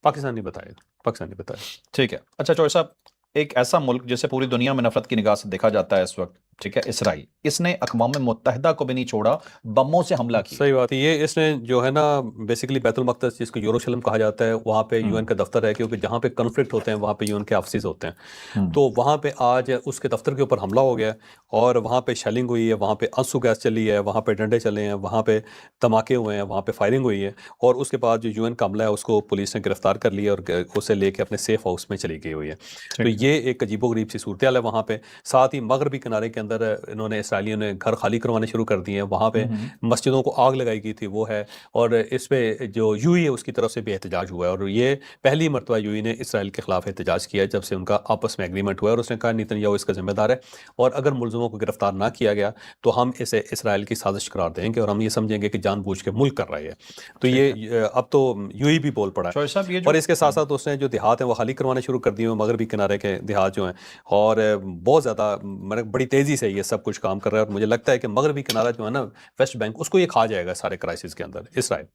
पाकिस्तान नहीं बताएगा। ठीक है। अच्छा चौधरी साहब, एक ऐसा मुल्क जिसे पूरी दुनिया में नफरत की निगाह से देखा जाता है इस वक्त, ठीक है, इसराइल, इसने अक़वाम मुत्तहिदा को भी नहीं छोड़ा, बमों से हमला किया। सही बात है। ये इसने जो है ना बेसिकली बैतुल मक़दस जिसको यरूशलेम कहा जाता है, वहाँ पे यूएन का दफ्तर है, क्योंकि जहाँ पे कन्फ्लिक्ट होते हैं वहाँ पे यूएन के ऑफिस होते हैं। तो वहाँ पे आज उसके दफ्तर के ऊपर हमला हो गया और वहाँ पे शेलिंग हुई है, वहाँ पे आंसू गैस चली है, वहाँ पे डंडे चले हैं, वहाँ पे धमाके हुए हैं, वहाँ पे फायरिंग हुई है। और उसके बाद जो यूएन का हमला है उसको पुलिस ने गिरफ्तार कर लिया और उसे लेके अपने सेफ हाउस में चली गई हुई है। तो ये एक अजीबोगरीब सी सूरत हाल है वहाँ पे। साथ ही मगरबी किनारे के अंदर इन्होंने इसराइलियों ने घर खाली करवाने शुरू कर दिए हैं। वहाँ पे मस्जिदों को आग लगाई गई थी वो है, और इस पे जो यूएई है उसकी तरफ से भी एहतजाज हुआ है। और ये पहली मरतबा यूएई ने इसराइल के खिलाफ एहतजाज किया है जब से उनका आपस में एग्रीमेंट हुआ है। और उसने कहा नेतन्याहू इसका जिम्मेदार है, और अगर मुलजमों को गिरफ्तार ना किया गया तो हम इसे इसराइल की साजिश करार देंगे और हम ये समझेंगे कि जानबूझ के मुल्क कर रहे हैं। तो ये अब तो यूएई भी बोल पड़ा है। साहब, ये और इसके साथ साथ उसने जो देहात हैं वो खाली करवाने शुरू कर दिए हैं, मगरबी किनारे के देहात जो हैं, और बहुत ज़्यादा मतलब बड़ी तेज़ी से ये सब कुछ काम कर रहा है। और मुझे लगता है कि मगरबी किनारा जो है ना वेस्ट बैंक, उसको ये खा जाएगा सारे क्राइसिस के अंदर इसराइल।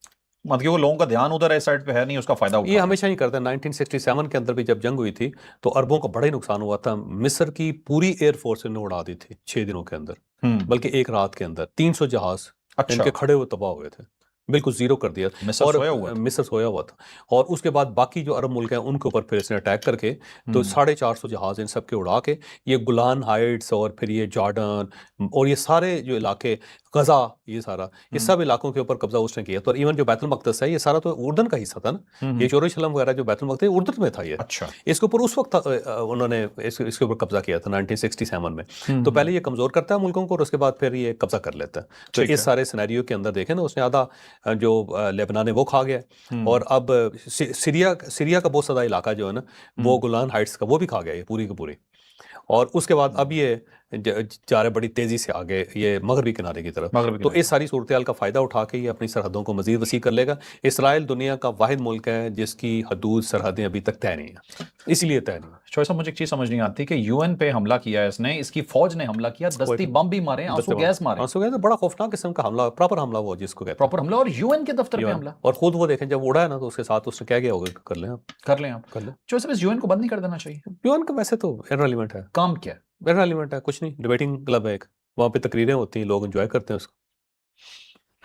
मतलब वो लोगों का ध्यान उधर इस साइड पे है नहीं, उसका फायदा ये हमेशा ही करता है। 1967 के अंदर भी जब जंग हुई थी तो अरबों का बड़ा ही नुकसान हुआ था। मिस्र की पूरी एयरफोर्स ने उड़ा दी थी 6 दिनों के अंदर, बल्कि एक रात के अंदर 300 जहाज इनके खड़े हुए तबाह हुए थे, बिल्कुल जीरो कर दिया। और मिस्र सोया हुआ था। और उसके बाद बाकी जो अरब मुल्क हैं उनके ऊपर फिर इसने अटैक करके तो 450 जहाज इन सब के उड़ा के ये गुलान हाइट्स और फिर ये जॉर्डन और ये सारे जो इलाके, गजा, ये सारा, ये सब इलाकों के ऊपर कब्जा उसने किया। तो इवन जो बैतुल मक़दस है ये सारा तो उर्दन का हिस्सा था ना, ये यरूशलेम वगैरह जो बैतुल मक़दस उर्दन में था ये। अच्छा, इसके ऊपर उस वक्त उन्होंने इसके ऊपर कब्जा किया था 1967 में। तो पहले ये कमजोर करता है मुल्कों को और उसके बाद फिर ये कब्जा कर लेता है। तो इस सारे सिनेरियो के अंदर देखें ना, उसने आधा जो लेबनान है वो खा गया, और अब सीरिया का बहुत सारा इलाका जो है ना वो गोलान हाइट्स का वो भी खा गया ये पूरी की पूरी। और उसके बाद अब ये जा रहे बड़ी तेज़ी से आगे ये मगरबी किनारे की तरफ। तो इस सारी सूरत हाल का फ़ायदा उठा के ये अपनी सरहदों को मज़ीद वसी कर लेगा। इसराइल दुनिया का वाहिद मुल्क है जिसकी हदूद सरहदें अभी तक तय नहीं है, इसलिए तय नहीं है। शोएब साहब, मुझे एक चीज़ समझ नहीं आती कि यूएन पे हमला किया है इसने, इसकी फौज ने हमला किया, दस्ती बम भी मारे, आंसू गैस मारे। आंसू गैस बड़ा खौफनाक किस्म का हमला, प्रॉपर हमला हुआ जिसको कहते हैं, प्रॉपर हमला, और यूएन के दफ्तर पे हमला। और खुद वो देखें जब उड़ा है ना तो उसके साथ उसने क्या किया होगा, कर लें आप, कर लें आप। शोएब साहब, इस यूएन को बंद नहीं कर देना चाहिए? यूएन का वैसे तो इररिलेवेंट है। काम क्या है? इररिलेवेंट है, कुछ नहीं, डिबेटिंग क्लब है एक, वहाँ पे तकरीरें होती हैं, लोग एंजॉय करते हैं उसको।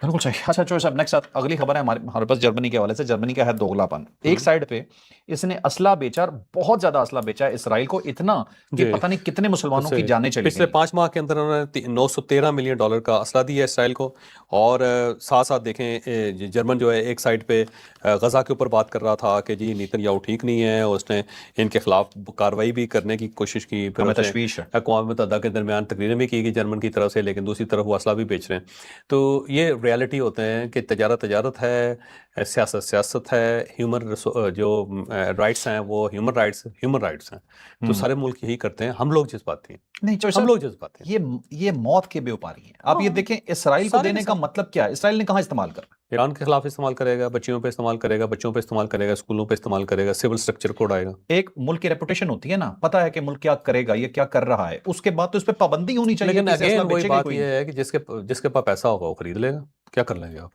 बिल्कुल सही। अच्छा शोएब साहब, नेक्स्ट अगली खबर है हमारे पास जर्मनी के हवाले से। जर्मनी का है दोगलापन। एक साइड पे इसने असला बेचा, बहुत ज्यादा असला बेचा है इसराइल को, इतना कि पता नहीं कितने मुसलमानों की जानें चली गई। पिछले 5 माह के अंदर उन्होंने 913 मिलियन डॉलर का असला दिया इसराइल को। और साथ साथ देखें जर्मन जो है एक साइड पे गजा के ऊपर बात कर रहा था कि जी नेतन्याहू ठीक नहीं है, उसने इनके खिलाफ कार्रवाई भी करने की कोशिश की, फिर तशवीश है, अक़वाम मुत्तहिदा के दरमियान तकरीरें भी की गई जर्मन की तरफ से, लेकिन दूसरी तरफ वो असला भी बेच रहे हैं। तो ये रियलिटी होते हैं कि तजारत है, सियासत है, ह्यूमन जो राइट्स हैं वो ह्यूमन राइट्स हैं। तो सारे मुल्क यही करते हैं, हम लोग जज्बाती हैं। नहीं, हम लोग जज्बाती हैं। ये मौत के व्यापारी हैं। आप ये देखें, इसराइल को देने का मतलब क्या है? इसराइल ने कहाँ इस्तेमाल करना? ईरान के खिलाफ इस्तेमाल करेगा, बच्चियों पे इस्तेमाल करेगा, बच्चों पे इस्तेमाल करेगा, स्कूलों पे इस्तेमाल करेगा, सिविल स्ट्रक्चर को उड़ाएगा। एक मुल्क की रेपुटेशन होती है ना, पता है कि मुल्क क्या करेगा, ये क्या कर रहा है, उसके बाद तो इस पे पाबंदी होनी चाहिए। लेकिन अगेन वही बात ये है कि जिसके पास पैसा होगा वो खरीद लेगा, क्या कर लेंगे आप।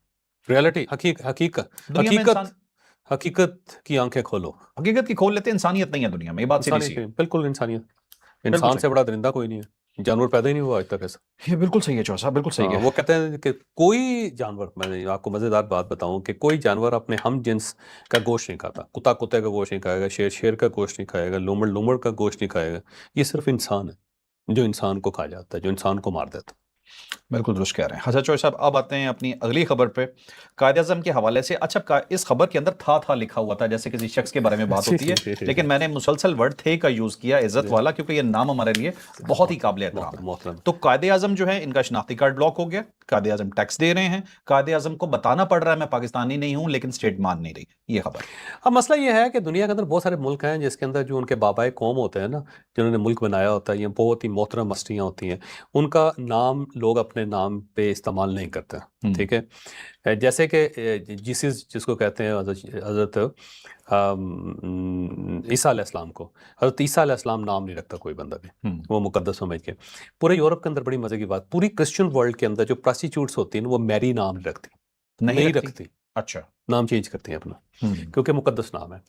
रियलिटी, हकीकत की आंखें खोलो। हकीकत की खोल लेते हैं, इंसानियत नहीं है दुनिया में, ये बात सीधी सी है। बिल्कुल इंसानियत, इंसान से बड़ा दरिंदा कोई नहीं है, जानवर पैदा ही नहीं हुआ आज तक ऐसा। ये बिल्कुल सही है चौसा साहब, बिल्कुल सही है। वो कहते हैं कि कोई जानवर, मैं आपको मजेदार बात बताऊं कि कोई जानवर अपने हम जिन्स का गोश्त नहीं खाता। कुत्ता कुत्ते का गोश्त नहीं खाएगा, शेर शेर का गोश्त नहीं खाएगा, लोमड़ लोमड़ का गोश्त नहीं खाएगा। ये सिर्फ इंसान है जो इंसान को खा जाता है, जो इंसान को मार देता है। बिल्कुल दुरुस्त कह रहे हैं। अच्छा चौधरी साहब, अब आते हैं अपनी अगली खबर पे, कायद-ए-आज़म के हवाले से। अच्छा, इस खबर के अंदर था लिखा हुआ था, जैसे किसी शख्स के बारे में बात होती है, लेकिन मैंने मुसलसल वर्ड थे का यूज किया, इज्जत वाला, क्योंकि ये नाम हमारे लिए बहुत ही काबिल एहतराम है। तो कायद-ए-आज़म जो है, इनका शनाख्ती कार्ड ब्लॉक हो गया, कायद-ए-आज़म टैक्स दे रहे हैं, कायद-ए-आज़म को बताना पड़ रहा है मैं पाकिस्तानी नहीं हूं, लेकिन स्टेट मान नहीं रही। ये खबर। अब मसला ये है कि दुनिया के अंदर बहुत सारे मुल्क हैं जिसके अंदर जो उनके बाबाए कौम होते हैं ना, जिन्होंने मुल्क बनाया होता है, ये बहुत ही मोहतरम हस्तियाँ होती हैं, उनका नाम लोग अपने नाम पे इस्तेमाल नहीं करते। ठीक है, जैसे कि जीसस जिसको कहते हैं हज़रत ईसा अलैहिस्सलाम को, हज़रत ईसा अलैहिस्सलाम नाम नहीं रखता कोई बंदा भी, वो मुकद्दस समझ के। पूरे यूरोप के अंदर बड़ी मज़े की बात, पूरी क्रिश्चियन वर्ल्ड के अंदर जो प्रोस्टिट्यूट्स होती हैं वो मैरी नाम नहीं रखती। अच्छा। नाम चेंज करते हैं अपना, क्योंकि मुकद्दस नाम है।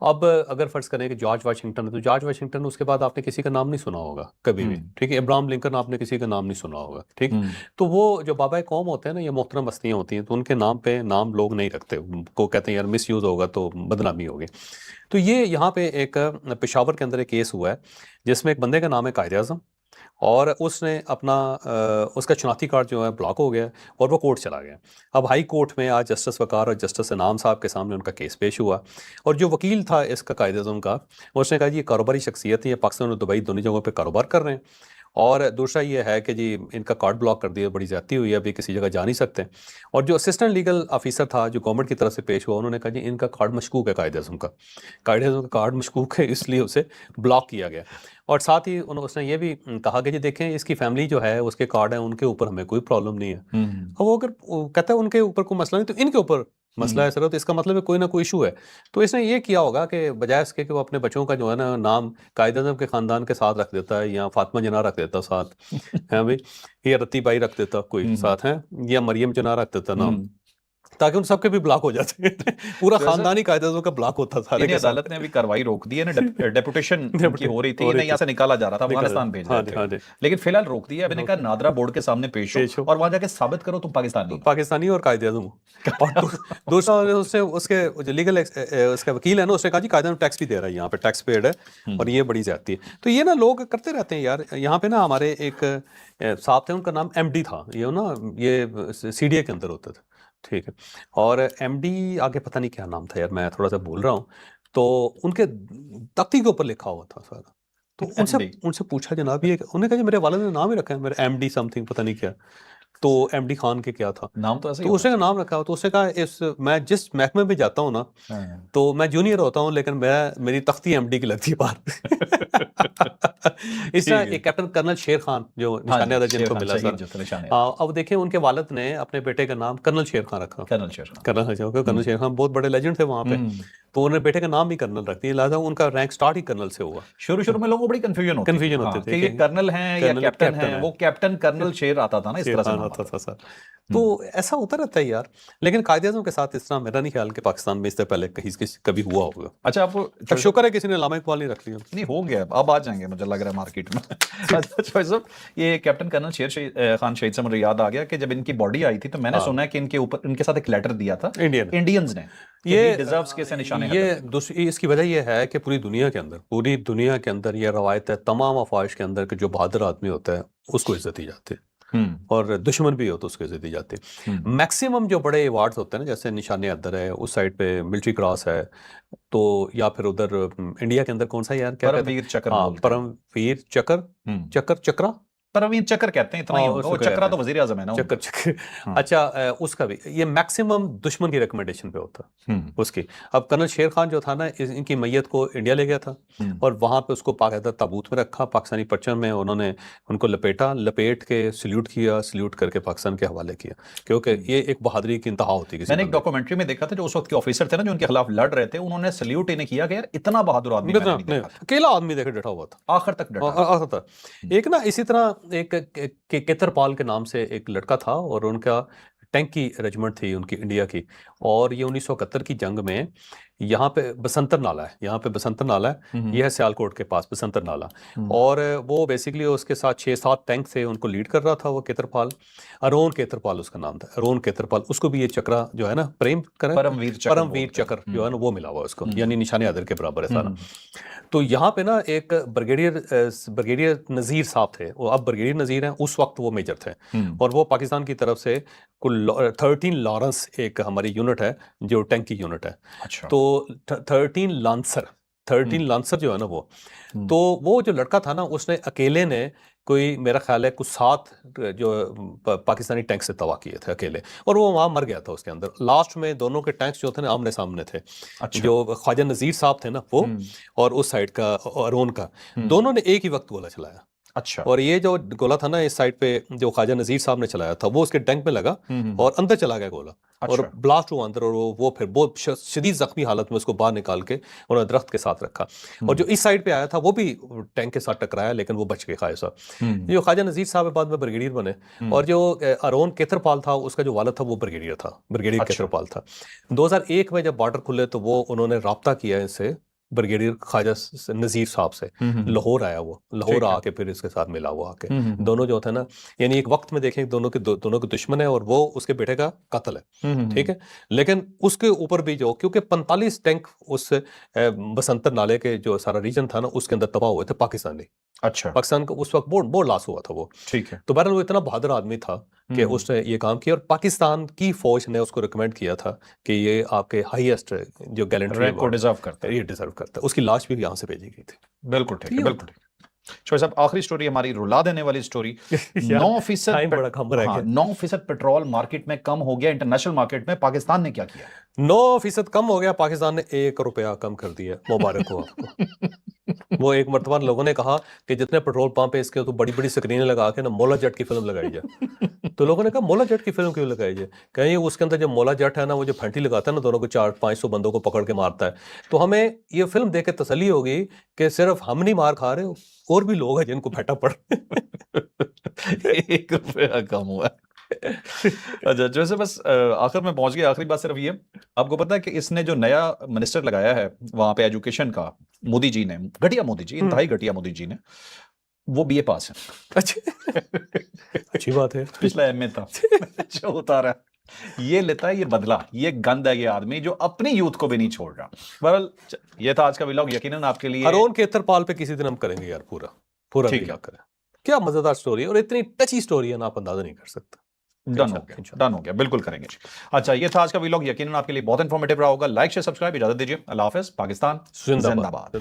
अब अगर फर्ज करें कि जॉर्ज वाशिंगटन है, तो जॉर्ज वाशिंगटन, उसके बाद आपने किसी का नाम नहीं सुना होगा कभी भी, ठीक है। इब्राहिम लिंकन, आपने किसी का नाम नहीं सुना होगा, ठीक। तो वो जो बाबा कौम होते हैं ना, ये मोहतरम हस्तियाँ होती हैं, तो उनके नाम पे नाम लोग नहीं रखते, को कहते हैं यार मिस यूज़ होगा तो बदनामी होगी। तो ये यहाँ पे एक पेशावर के अंदर एक केस हुआ है जिसमें एक बंदे का नाम है कायद आज़म, और उसने अपना उसका शनाख्ती कार्ड जो है ब्लॉक हो गया और वो कोर्ट चला गया। अब हाई कोर्ट में आज जस्टिस वकार और जस्टिस इनाम साहब के सामने उनका केस पेश हुआ, और जो वकील था इसका कायद-ए-आज़म का, उसने कहा जी ये कारोबारी शख्सियत है, ये पाकिस्तान और दुबई दोनों जगहों पे कारोबार कर रहे हैं, और दूसरा ये है कि जी इनका कार्ड ब्लॉक कर दिया, बड़ी ज़्यादती हुई है, अभी किसी जगह जा नहीं सकते। और जो असिस्टेंट लीगल ऑफिसर था जो गवर्नमेंट की तरफ से पेश हुआ, उन्होंने कहा जी इनका कार्ड मशकूक है, कायद-ए-आज़म का कार्ड मशकूक है, इसलिए उसे ब्लॉक किया गया। और साथ ही उसने ये भी कहा कि जी देखें इसकी फैमिली जो है उसके कार्ड हैं, उनके ऊपर हमें कोई प्रॉब्लम नहीं है। अब वो अगर कहता है उनके ऊपर कोई मसला नहीं, तो इनके ऊपर मसला है सर, तो इसका मतलब है कोई ना कोई इशू है। तो इसने ये किया होगा कि बजाय इसके कि वो अपने बच्चों का जो है ना नाम कायद-ए-आज़म के ख़ानदान के साथ रख देता है, या फातिमा जिन्ना रख देता साथ, है भाई, या रत्ती बाई रख देता कोई साथ, है, या मरियम जिन्ना रख देता नाम, ताकि उन सबके भी ब्लॉक हो जाते पूरा खानदानी कायद-ए-आज़म का ब्लॉक होता सारे इन्हें के साथ। अदालत ने अभी कार्रवाई रोक दी है ना, डेपुटेशन की हो रही थी, इन्हें यहाँ से निकाला जा रहा था, अफगानिस्तान भेज रहे थे, लेकिन फिलहाल रोक दिया। अभी ने कहा नादरा बोर्ड के सामने पेश हो और वहां जाके साबित करो तुम पाकिस्तानी और कायद-ए-आज़म हो। और दूसरा उससे उसके जो लीगल उसका वकील है ना, उसने कहा जी कायद-ए-आज़म टैक्स भी दे रहा है, यहाँ पे टैक्स पेड है, और ये बड़ी ज्यादती है। तो ये ना लोग करते रहते हैं यार। यहाँ पे ना हमारे एक साहब थे, उनका नाम एमडी था, ये ना ये सीडीए के अंदर होता था, ठीक है। और एमडी आगे पता नहीं क्या नाम था यार, मैं थोड़ा सा भूल रहा हूँ। तो उनके तख्ती के ऊपर लिखा हुआ था सारा। तो उनसे उनसे पूछा जनाब ये, उन्होंने कहा जी मेरे वालिद ने नाम ही रखा है मेरे एमडी समथिंग, पता नहीं क्या। तो एमडी खान के क्या था नाम, तो ऐसे तो उसने का नाम रखा हो। तो उसने कहा इस मैं जिस महकमे में जाता हूँ ना, तो मैं जूनियर होता हूँ, लेकिन मेरी तख्ती एमडी की लगती है बाहर। इस तरह एक कैप्टन कर्नल शेर खान जो निशाने अदा जिनको मिला सर, अब देखिए उनके वालिद ने अपने बेटे का नाम कर्नल शेर खान रखा। कर्नल शेर खान बहुत बड़े लेजेंड थे वहाँ पे, तो उन्होंने बेटे का नाम भी कर्नल रख दिया, लिहाजा उनका रैंक स्टार्ट ही कर्नल से हुआ। शुरू में लोगों को बड़ी कंफ्यूजन होती थी कि ये कर्नल हैं या कैप्टन हैं, वो कैप्टन कर्नल शेर आता था ना, इस तरह से आता था सर। तो ऐसा होता रहता है यार, लेकिन कायद-ए-आज़म के साथ इस तरह मेरा नहीं ख्याल कि पाकिस्तान में इससे पहले कभी हुआ होगा। अच्छा, आपको शुक्र है किसी ने अल्लामा इकबाल नहीं रख लिया। नहीं, हो गया, अब आ जाएंगे मुझे लग रहा है मार्केट में। अच्छा साहब, ये कैप्टन कर्नल शेर खान शहीद से मुझे याद आ गया कि जब इनकी बॉडी आई थी तो मैंने सुना है कि इनके ऊपर इनके साथ एक लेटर दिया था इंडियंस ने, ये डिजर्व्स के से निशाने। ये इसकी वजह यह है कि पूरी दुनिया के अंदर ये रवायत है, तमाम अफवाज के अंदर कि जो बहादुर आदमी होता है उसको इज्जत दी जाती है, और दुश्मन भी हो तो उसको इज्जत दी जाती है। मैक्सिमम जो बड़े अवार्ड्स होते हैं ना, जैसे निशाने अदर है, उस साइड पे मिलिट्री क्रॉस है, तो या फिर उधर इंडिया के अंदर कौन सा यार, क्या परमवीर चक्र, परमवीर चक्र परमवीर चक्र कहते हैं, इतना ही होगा। वो चक्रा तो वजीर आजम है ना, चक्कर। अच्छा, उसका भी ये मैक्सिमम दुश्मन की रिकमेंडेशन पे होता है उसकी। अब कर्नल शेर खान जो था ना, इनकी मैयत को इंडिया ले गया था, और वहां पे उसको बाकायदा ताबूत में रखा, पाकिस्तानी परचम में उन्होंने उनको लपेट के सल्यूट करके पाकिस्तान के हवाले किया, क्योंकि ये एक बहादुरी की इंतहा होती है। मैंने एक डॉक्यूमेंट्री में देखा था, जो उस वक्त के ऑफिसर थे ना जो उनके खिलाफ लड़ रहे थे, उन्होंने सल्यूट इन्हें किया कि यार इतना बहादुर आदमी अकेला आदमी देखे डटा हुआ था, आखिर तक। एक ना इसी तरह एक केतरपाल के नाम से एक लड़का था, और उनका टैंक की रेजिमेंट थी उनकी इंडिया की, और ये 1971 की जंग में यहाँ पे बसंतर नाला है, यह है सियालकोट के पास बसंतर नाला, और वो बेसिकली उसके साथ 6-7 टैंक थे, उनको लीड कर रहा था वो केतरपाल, अरोन केतरपाल उसका नाम था, अरोन केतरपाल। उसको भी ये चक्रा जो है ना, परमवीर चक्र जो है ना, वो मिला हुआ उसको, यानी निशाने आदर के बराबर है सारा। तो यहाँ पे ना एक ब्रिगेडियर नज़ीर साहब थे, वो अब ब्रिगेडियर नज़ीर हैं, उस वक्त वो मेजर थे, और वो पाकिस्तान की तरफ से कुल 13 लॉरेंस एक हमारी यूनिट है जो टैंक की यूनिट है। अच्छा। तो 13 लांसर जो है ना तो वो जो लड़का था ना, उसने अकेले ने कोई मेरा ख्याल है कुछ 7 जो पाकिस्तानी टैंक से तबाह किए थे अकेले, और वो वहाँ मर गया था उसके अंदर। लास्ट में दोनों के टैंक्स जो थे ना आमने सामने थे। अच्छा। जो ख्वाजा नज़ीर साहब थे ना वो, और उस साइड का अरोन का, दोनों ने एक ही वक्त गोला चलाया, अच्छा। और ये जो गोला था ना इस साइड पे जो ख्वाजा नजीर साहब ने चलाया था वो उसके टैंक में लगा और अंदर चला गया गोला और अच्छा। ब्लास्ट हुआ अंदर और वो फिर बहुत शदीद जख्मी हालत में उसको बाहर निकाल के उन्होंने दरख्त के साथ रखा। और जो इस साइड पे आया था वो भी टैंक के साथ टकराया लेकिन वो बच गए ख्वाजा साहब। जो ख्वाजा नजीर साहब बाद में ब्रिगेडियर बने और जो अरोन केतरपाल था उसका जो वालिद था वो ब्रिगेडियर था, ब्रिगेडियर केतरपाल था। 2001 में जब बॉर्डर खुले तो वो उन्होंने राब्ता किया इनसे ब्रिगेडियर ख्वाजा नजीर साहब से। लाहौर आया वो, लाहौर आके फिर इसके साथ मिला वो आके। दोनों जो थे ना यानी एक वक्त में देखें दोनों के दुश्मन है और वो उसके बेटे का कत्ल है, ठीक है। लेकिन उसके ऊपर भी जो क्योंकि 45 टैंक उस बसंतर नाले के जो सारा रीजन था ना उसके अंदर तबाह हुए थे पाकिस्तानी। अच्छा। पाकिस्तान का उस वक्त बहुत लॉस हुआ था वो, ठीक है। तो बहरहाल वो इतना बहादुर आदमी था कि उसने ये काम किया और पाकिस्तान की फौज ने उसको रिकमेंड किया था कि ये आपके हाईएस्ट जो गैलेंट्री रैंक को डिजर्व करता है, ये डिजर्व करता है। उसकी लाश भी यहाँ से भेजी गई थी। बिल्कुल ठीक है, बिल्कुल ठीक। शोएब साहब आखिरी स्टोरी हमारी रुला देने वाली स्टोरी। 9% बड़ा कम रह गया। 9% पेट्रोल मार्केट में कम हो गया इंटरनेशनल मार्केट में, पाकिस्तान ने क्या किया? 9% कम हो गया, पाकिस्तान ने 1 रुपया कम कर दिया। मुबारक हो आपको। वो एक मरतबा लोगों ने कहा कि जितने पेट्रोल पंप है इसके तो बड़ी बड़ी स्क्रीनें लगा के ना मौला जट की फिल्म लगाई जाए। तो लोगों ने कहा मौला जट की फिल्म क्यों लगाई जाए? कहीं उसके अंदर जो मौला जट है ना वो जो फंटी लगाता है ना दोनों को 400-500 बंदों को पकड़ के मारता है, तो हमें ये फिल्म देख के तसल्ली होगी कि सिर्फ हम नहीं मार खा रहे और भी लोग हैं जिनको फटा पड़ 1 रुपया कम हुआ। अच्छा, जैसे बस आखिर में पहुंच गया। आखिरी बात सिर्फ ये, आपको पता है कि इसने जो नया मिनिस्टर लगाया है वहां पे एजुकेशन का, मोदी जी ने, घटिया मोदी जी, इंतहाई घटिया मोदी जी ने, वो बीए पास है। अच्छा, अच्छी बात है। पिछला एमए था जो उतारा ये लेता है, ये बदला, ये गंद है ये आदमी जो अपनी यूथ को भी नहीं छोड़ रहा। बहरहाल ये था आज का व्लॉग, यकीनन आपके लिए। अरोन केतरपाल पे किसी दिन हम करेंगे यार पूरा ठीक है। व्लॉग करें। क्या मजेदार स्टोरी है और इतनी टची स्टोरी है ना आप अंदाजा नहीं कर सकते। डन हो गया, बिल्कुल करेंगे। अच्छा, ये था आज का व्लॉग, यकीनन आपके लिए बहुत इंफॉर्मेटिव रहा होगा। लाइक शेयर सब्सक्राइब, इजाजत दीजिए। अल्लाह हाफिज। पाकिस्तान जिंदाबाद।